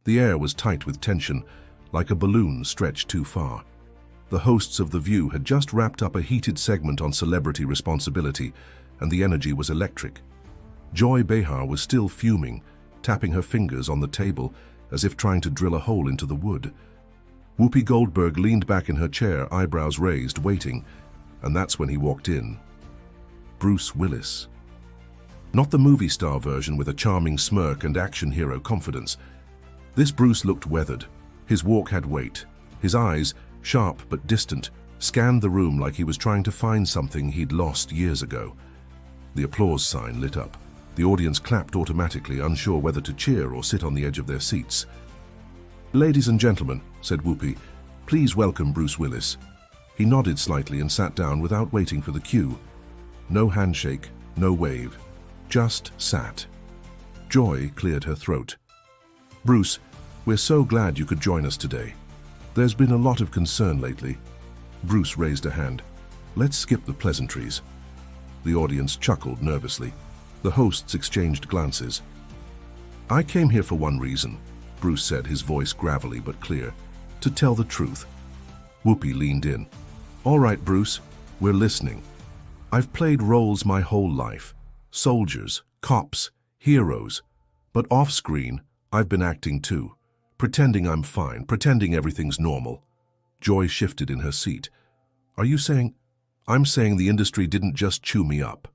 The air was tight with tension, like a balloon stretched too far. The hosts of The View had just wrapped up a heated segment on celebrity responsibility, and the energy was electric. Joy Behar was still fuming, tapping her fingers on the table as if trying to drill a hole into the wood. Whoopi Goldberg leaned back in her chair, eyebrows raised, waiting, and that's when he walked in. Bruce Willis. Not the movie star version with a charming smirk and action hero confidence. This Bruce looked weathered. His walk had weight. His eyes, sharp but distant, scanned the room like he was trying to find something he'd lost years ago. The applause sign lit up. The audience clapped automatically, unsure whether to cheer or sit on the edge of their seats. "Ladies and gentlemen," said Whoopi, "please welcome Bruce Willis." He nodded slightly and sat down without waiting for the cue. No handshake, no wave, just sat. Joy cleared her throat. "Bruce, we're so glad you could join us today. There's been a lot of concern lately." Bruce raised a hand. "Let's skip the pleasantries." The audience chuckled nervously. The hosts exchanged glances. "I came here for one reason," Bruce said, his voice gravelly but clear. "To tell the truth." Whoopi leaned in. "All right, Bruce, we're listening. I've played roles my whole life. Soldiers, cops, heroes. But off-screen, I've been acting too. Pretending I'm fine, pretending everything's normal." Joy shifted in her seat. "Are you saying—" "I'm saying the industry didn't just chew me up.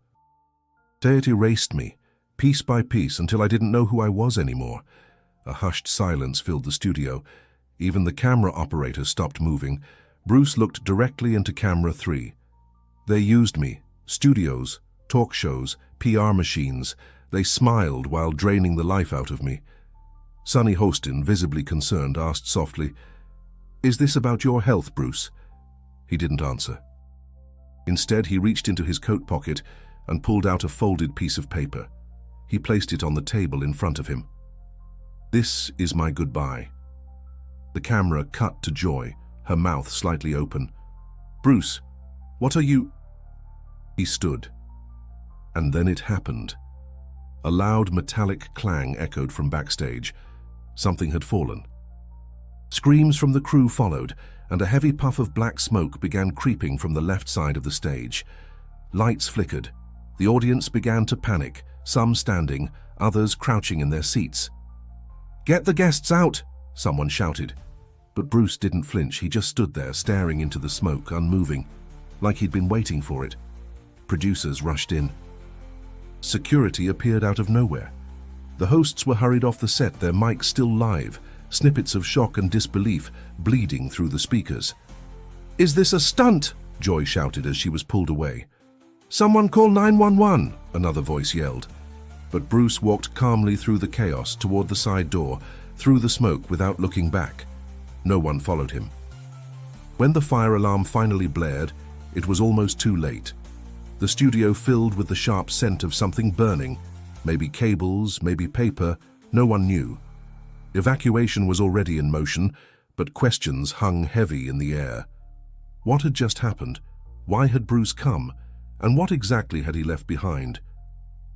It erased me, piece by piece, until I didn't know who I was anymore." A hushed silence filled the studio. Even the camera operator stopped moving. Bruce looked directly into camera 3. "They used me. Studios, talk shows, PR machines. They smiled while draining the life out of me." Sonny Hostin, visibly concerned, asked softly, "Is this about your health, Bruce?" He didn't answer. Instead, he reached into his coat pocket and pulled out a folded piece of paper. He placed it on the table in front of him. "This is my goodbye." The camera cut to Joy, her mouth slightly open. "Bruce, what are you—" He stood. And then it happened. A loud metallic clang echoed from backstage. Something had fallen. Screams from the crew followed, and a heavy puff of black smoke began creeping from the left side of the stage. Lights flickered. The audience began to panic, some standing, others crouching in their seats. "Get the guests out!" someone shouted. But Bruce didn't flinch. He just stood there, staring into the smoke, unmoving, like he'd been waiting for it. Producers rushed in. Security appeared out of nowhere. The hosts were hurried off the set, their mics still live, snippets of shock and disbelief bleeding through the speakers. "Is this a stunt?" Joy shouted as she was pulled away. "Someone call 911, another voice yelled. But Bruce walked calmly through the chaos toward the side door, through the smoke without looking back. No one followed him. When the fire alarm finally blared, it was almost too late. The studio filled with the sharp scent of something burning, maybe cables, maybe paper, no one knew. Evacuation was already in motion, but questions hung heavy in the air. What had just happened? Why had Bruce come? And what exactly had he left behind?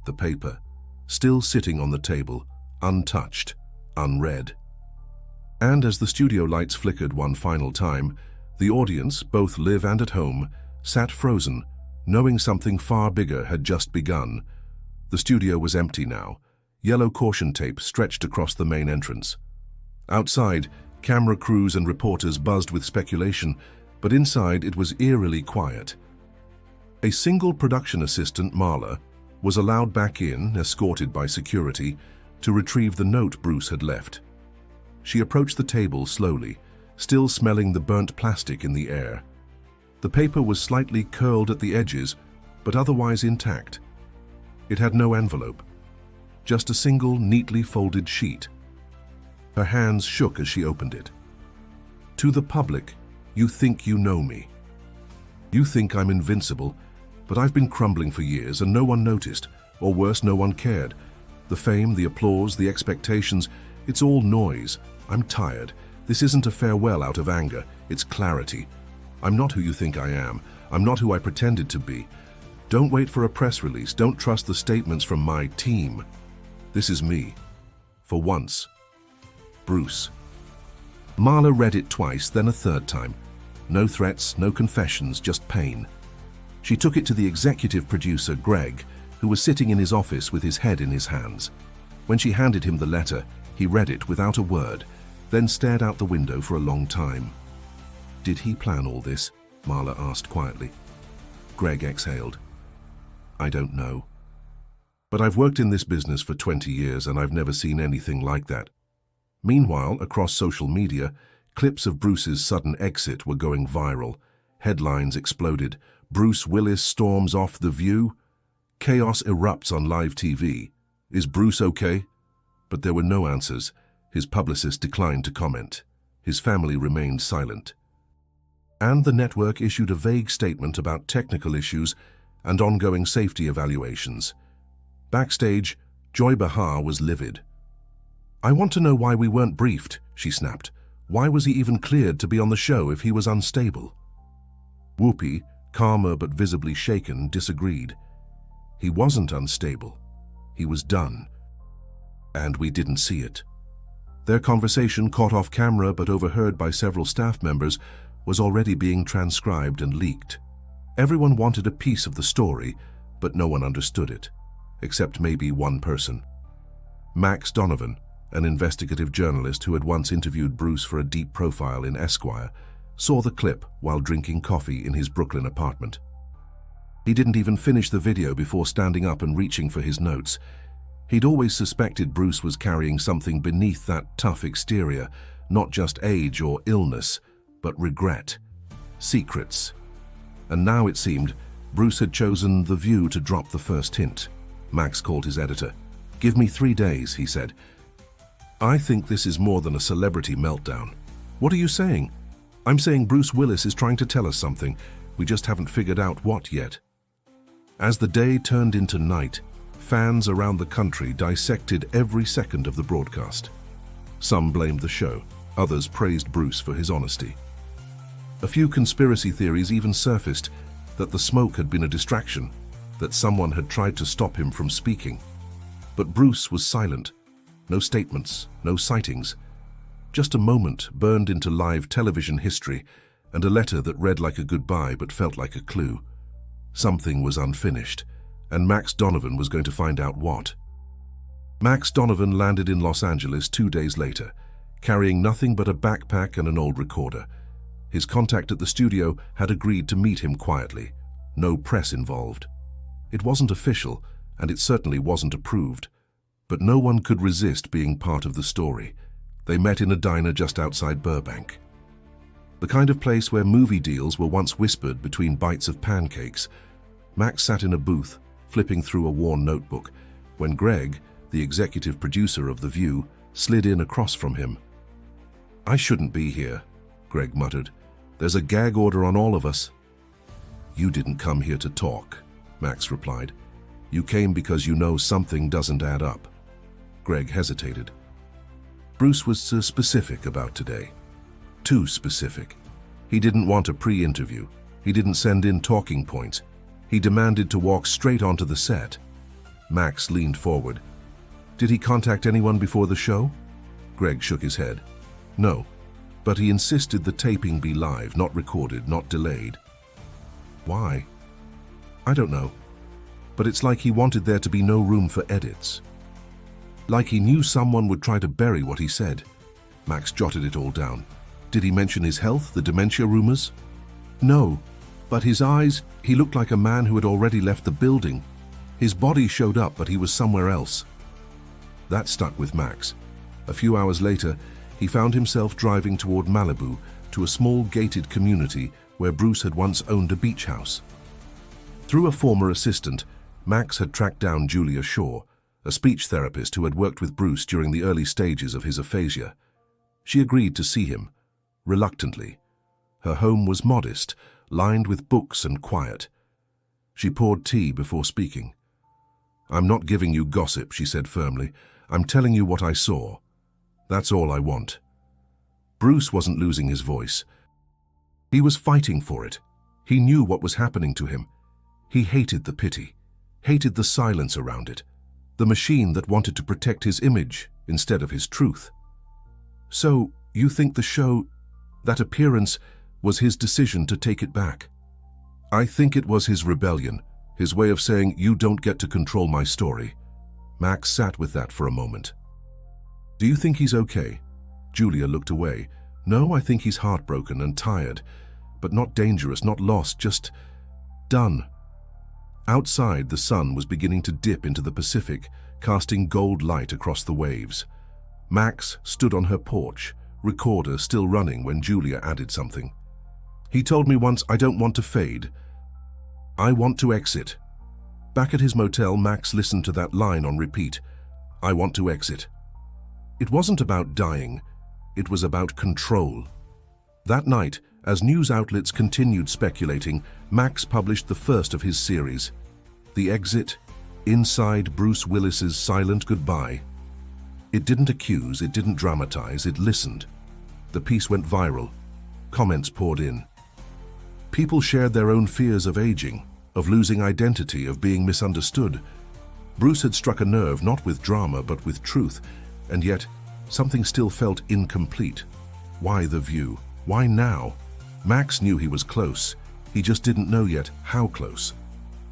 The paper, still sitting on the table, untouched, unread. And as the studio lights flickered one final time, the audience, both live and at home, sat frozen, knowing something far bigger had just begun. The studio was empty now. Yellow caution tape stretched across the main entrance. Outside, camera crews and reporters buzzed with speculation, but inside it was eerily quiet. A single production assistant, Marla, was allowed back in, escorted by security, to retrieve the note Bruce had left. She approached the table slowly, still smelling the burnt plastic in the air. The paper was slightly curled at the edges, but otherwise intact. It had no envelope, just a single neatly folded sheet. Her hands shook as she opened it. "To the public, you think you know me. You think I'm invincible, but I've been crumbling for years and no one noticed, or worse, no one cared. The fame, the applause, the expectations, it's all noise. I'm tired. This isn't a farewell out of anger, it's clarity. I'm not who you think I am. I'm not who I pretended to be. Don't wait for a press release. Don't trust the statements from my team. This is me. For once." Bruce. Marla read it twice, then a third time. No threats, no confessions, just pain. She took it to the executive producer, Greg, who was sitting in his office with his head in his hands. When she handed him the letter, he read it without a word, then stared out the window for a long time. "Did he plan all this?" Marla asked quietly. Greg exhaled. "I don't know. But I've worked in this business for 20 years and I've never seen anything like that." Meanwhile, across social media, clips of Bruce's sudden exit were going viral. Headlines exploded. "Bruce Willis storms off The View." Chaos erupts on live TV. "Is Bruce okay?" But there were no answers. His publicist declined to comment. His family remained silent. And the network issued a vague statement about technical issues and ongoing safety evaluations. Backstage, Joy Behar was livid. "I want to know why we weren't briefed," she snapped. "Why was he even cleared to be on the show if he was unstable?" Whoopi, calmer but visibly shaken, disagreed. "He wasn't unstable. He was done. And we didn't see it." Their conversation, caught off camera but overheard by several staff members, was already being transcribed and leaked. Everyone wanted a piece of the story, but no one understood it, except maybe one person. Max Donovan, an investigative journalist who had once interviewed Bruce for a deep profile in Esquire, saw the clip while drinking coffee in his Brooklyn apartment. He didn't even finish the video before standing up and reaching for his notes. He'd always suspected Bruce was carrying something beneath that tough exterior, not just age or illness, but regret, secrets. And now it seemed Bruce had chosen The View to drop the first hint. Max called his editor. "Give me 3 days," he said. "I think this is more than a celebrity meltdown." "What are you saying?" "I'm saying Bruce Willis is trying to tell us something. We just haven't figured out what yet." As the day turned into night, fans around the country dissected every second of the broadcast. Some blamed the show, others praised Bruce for his honesty. A few conspiracy theories even surfaced that the smoke had been a distraction, that someone had tried to stop him from speaking. But Bruce was silent. No statements, no sightings. Just a moment burned into live television history and a letter that read like a goodbye but felt like a clue. Something was unfinished, and Max Donovan was going to find out what. Max Donovan landed in Los Angeles 2 days later, carrying nothing but a backpack and an old recorder. His contact at the studio had agreed to meet him quietly. No press involved. It wasn't official, and it certainly wasn't approved. But no one could resist being part of the story. They met in a diner just outside Burbank. The kind of place where movie deals were once whispered between bites of pancakes. Max sat in a booth, flipping through a worn notebook, when Greg, the executive producer of The View, slid in across from him. "I shouldn't be here," Greg muttered. "There's a gag order on all of us." "You didn't come here to talk," Max replied. "You came because you know something doesn't add up." Greg hesitated. Bruce was specific about today. Too specific. He didn't want a pre-interview. He didn't send in talking points. He demanded to walk straight onto the set. Max leaned forward. "Did he contact anyone before the show?" Greg shook his head. "No, but he insisted the taping be live, not recorded, not delayed." "Why?" "I don't know. But it's like he wanted there to be no room for edits. Like he knew someone would try to bury what he said." Max jotted it all down. "Did he mention his health, the dementia rumors?" "No, but his eyes, he looked like a man who had already left the building. His body showed up, but he was somewhere else." That stuck with Max. A few hours later, he found himself driving toward Malibu to a small gated community where Bruce had once owned a beach house. Through a former assistant, Max had tracked down Julia Shaw, a speech therapist who had worked with Bruce during the early stages of his aphasia. She agreed to see him, reluctantly. Her home was modest, lined with books and quiet. She poured tea before speaking. "I'm not giving you gossip," she said firmly. "I'm telling you what I saw. That's all I want." Bruce wasn't losing his voice. He was fighting for it. He knew what was happening to him. He hated the pity, hated the silence around it, the machine that wanted to protect his image instead of his truth. So, you think the show, that appearance, was his decision to take it back? I think it was his rebellion, his way of saying, you don't get to control my story. Max sat with that for a moment. Do you think he's okay? Julia looked away. No, I think he's heartbroken and tired, but not dangerous, not lost, just done. Outside, the sun was beginning to dip into the Pacific, casting gold light across the waves. Max stood on her porch, recorder still running when Julia added something. He told me once, I don't want to fade. I want to exit. Back at his motel, Max listened to that line on repeat. I want to exit. It wasn't about dying. It was about control. That night, as news outlets continued speculating, Max published the first of his series, The Exit, Inside Bruce Willis's Silent Goodbye. It didn't accuse, it didn't dramatize, it listened. The piece went viral. Comments poured in. People shared their own fears of aging, of losing identity, of being misunderstood. Bruce had struck a nerve not with drama but with truth, and yet something still felt incomplete. Why the view? Why now? Max knew he was close. He just didn't know yet how close.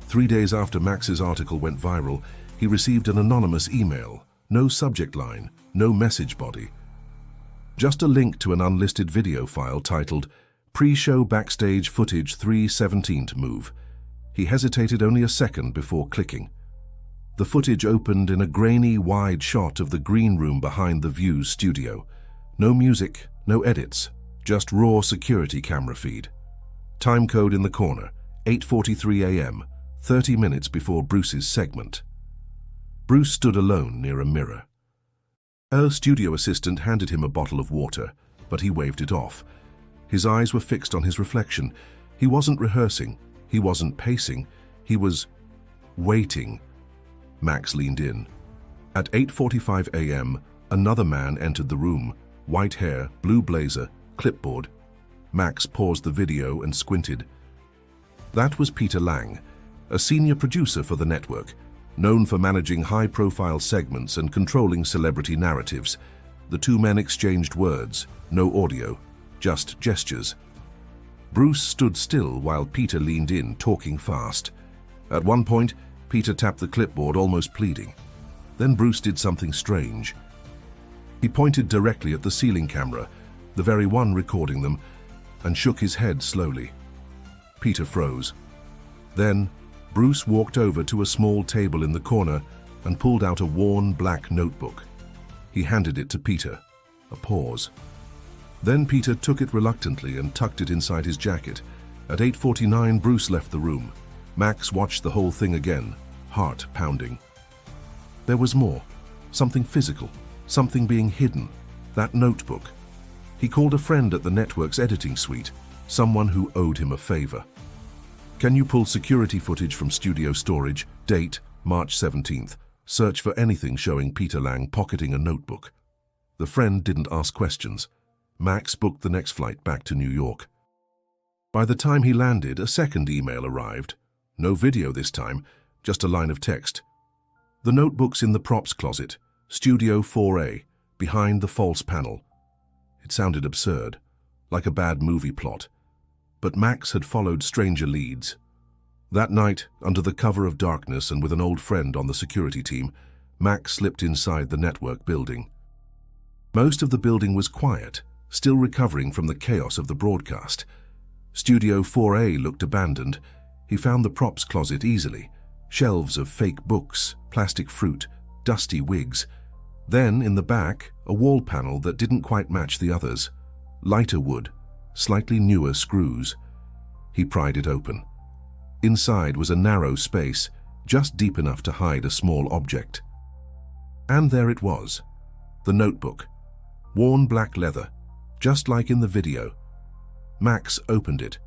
3 days after Max's article went viral, he received an anonymous email. No subject line, no message body. Just a link to an unlisted video file titled Pre-Show Backstage Footage 3/17th Move. He hesitated only a second before clicking. The footage opened in a grainy, wide shot of the green room behind the View's studio. No music, no edits, just raw security camera feed. Time code in the corner, 8:43 a.m., 30 minutes before Bruce's segment. Bruce stood alone near a mirror. A studio assistant handed him a bottle of water, but he waved it off. His eyes were fixed on his reflection. He wasn't rehearsing, he wasn't pacing, he was waiting. Max leaned in. At 8:45 a.m., another man entered the room, white hair, blue blazer, clipboard. Max paused the video and squinted. That was Peter Lang, a senior producer for the network, known for managing high-profile segments and controlling celebrity narratives. The two men exchanged words, no audio, just gestures. Bruce stood still while Peter leaned in, talking fast. At one point, Peter tapped the clipboard, almost pleading. Then Bruce did something strange. He pointed directly at the ceiling camera, the very one recording them, and shook his head slowly. Peter froze. Then, Bruce walked over to a small table in the corner and pulled out a worn black notebook. He handed it to Peter. A pause. Then Peter took it reluctantly and tucked it inside his jacket. At 8:49, Bruce left the room. Max watched the whole thing again, heart pounding. There was more. Something physical. Something being hidden. That notebook. He called a friend at the network's editing suite, someone who owed him a favor. Can you pull security footage from studio storage, date March 17th, search for anything showing Peter Lang pocketing a notebook? The friend didn't ask questions. Max booked the next flight back to New York. By the time he landed, a second email arrived. No video this time, just a line of text. The notebook's in the props closet, Studio 4A, behind the false panel. It sounded absurd, like a bad movie plot. But Max had followed stranger leads. That night, under the cover of darkness and with an old friend on the security team, Max slipped inside the network building. Most of the building was quiet, still recovering from the chaos of the broadcast. Studio 4A looked abandoned. He found the props closet easily. Shelves of fake books, plastic fruit, dusty wigs. Then, in the back, a wall panel that didn't quite match the others. Lighter wood, slightly newer screws. He pried it open. Inside was a narrow space, just deep enough to hide a small object. And there it was, the notebook. Worn black leather, just like in the video. Max opened it.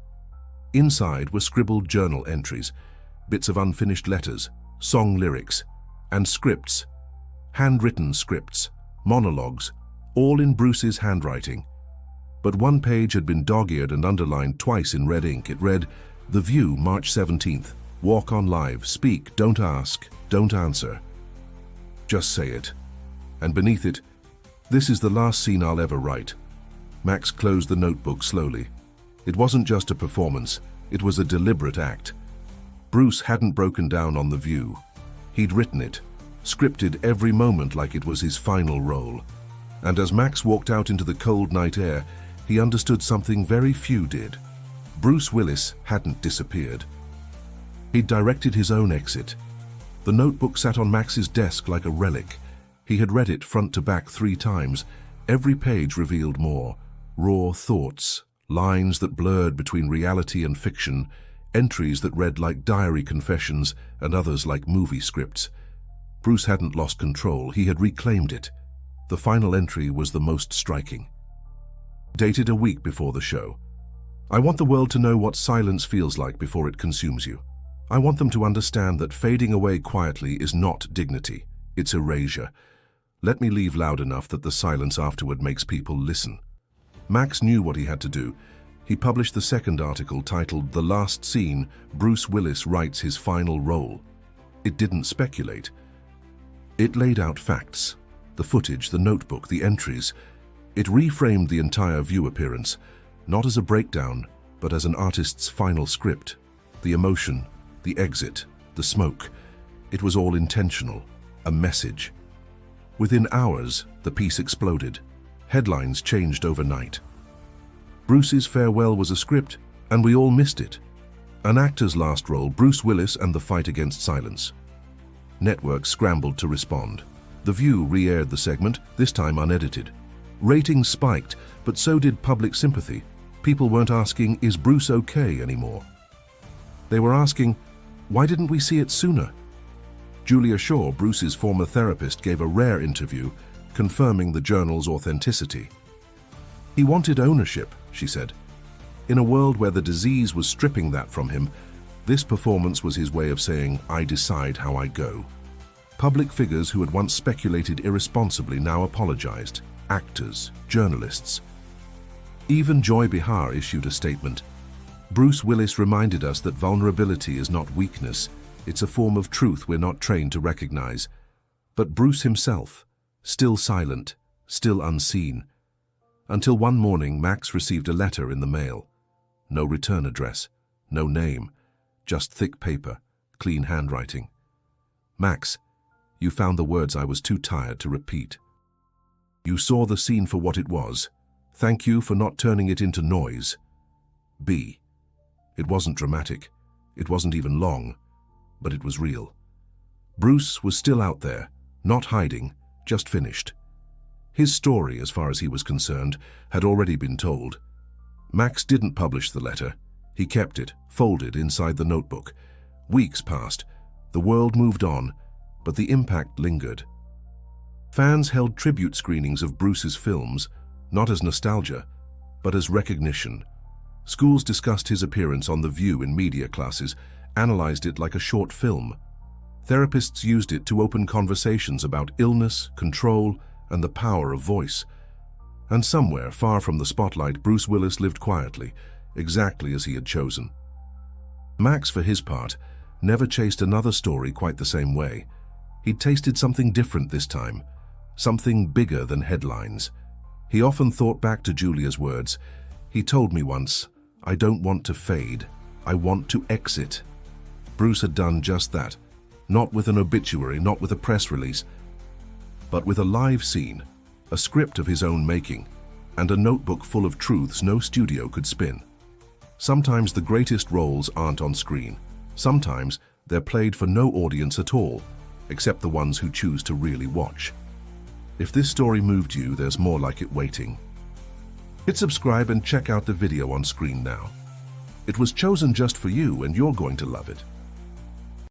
Inside were scribbled journal entries, bits of unfinished letters, song lyrics, and scripts. Handwritten scripts, monologues, all in Bruce's handwriting. But one page had been dog-eared and underlined twice in red ink. It read, The View, March 17th. Walk on live. Speak. Don't ask. Don't answer. Just say it. And beneath it, This is the last scene I'll ever write. Max closed the notebook slowly. It wasn't just a performance, it was a deliberate act. Bruce hadn't broken down on the view. He'd written it, scripted every moment like it was his final role. And as Max walked out into the cold night air, he understood something very few did. Bruce Willis hadn't disappeared. He'd directed his own exit. The notebook sat on Max's desk like a relic. He had read it front to back 3 times. Every page revealed more. Raw thoughts, lines that blurred between reality and fiction, entries that read like diary confessions and others like movie scripts. Bruce hadn't lost control, he had reclaimed it. The final entry was the most striking. Dated a week before the show. I want the world to know what silence feels like before it consumes you. I want them to understand that fading away quietly is not dignity, it's erasure. Let me leave loud enough that the silence afterward makes people listen. Max knew what he had to do. He published the second article titled "The Last Scene, Bruce Willis Writes His Final Role." It didn't speculate. It laid out facts. The footage, the notebook, the entries. It reframed the entire View appearance, not as a breakdown, but as an artist's final script. The emotion, the exit, the smoke. It was all intentional, a message. Within hours, the piece exploded. Headlines changed overnight. Bruce's farewell was a script, and we all missed it. An actor's last role, Bruce Willis and the fight against silence. Networks scrambled to respond. The View re-aired the segment, this time unedited. Ratings spiked, but so did public sympathy. People weren't asking, "Is Bruce okay?" anymore. They were asking, "Why didn't we see it sooner?" Julia Shaw, Bruce's former therapist, gave a rare interview, confirming the journal's authenticity. He wanted ownership, she said. In a world where the disease was stripping that from him, this performance was his way of saying, "I decide how I go." Public figures who had once speculated irresponsibly now apologized. Actors, journalists. Even Joy Behar issued a statement. Bruce Willis reminded us that vulnerability is not weakness, it's a form of truth we're not trained to recognize. But Bruce himself, still silent, still unseen. Until one morning, Max received a letter in the mail. No return address, no name, just thick paper, clean handwriting. "Max, you found the words I was too tired to repeat. You saw the scene for what it was. Thank you for not turning it into noise. B." It wasn't dramatic. It wasn't even long, but it was real. Bruce was still out there, not hiding, just finished. His story, as far as he was concerned, had already been told. Max didn't publish the letter. He kept it, folded inside the notebook. Weeks passed. The world moved on, but the impact lingered. Fans held tribute screenings of Bruce's films, not as nostalgia, but as recognition. Schools discussed his appearance on The View in media classes, analyzed it like a short film. Therapists used it to open conversations about illness, control, and the power of voice. And somewhere, far from the spotlight, Bruce Willis lived quietly, exactly as he had chosen. Max, for his part, never chased another story quite the same way. He'd tasted something different this time, something bigger than headlines. He often thought back to Julia's words. He told me once, "I don't want to fade, I want to exit." Bruce had done just that, not with an obituary, not with a press release, but with a live scene, a script of his own making, and a notebook full of truths no studio could spin. Sometimes the greatest roles aren't on screen. Sometimes they're played for no audience at all, except the ones who choose to really watch. If this story moved you, there's more like it waiting. Hit subscribe and check out the video on screen now. It was chosen just for you, and you're going to love it.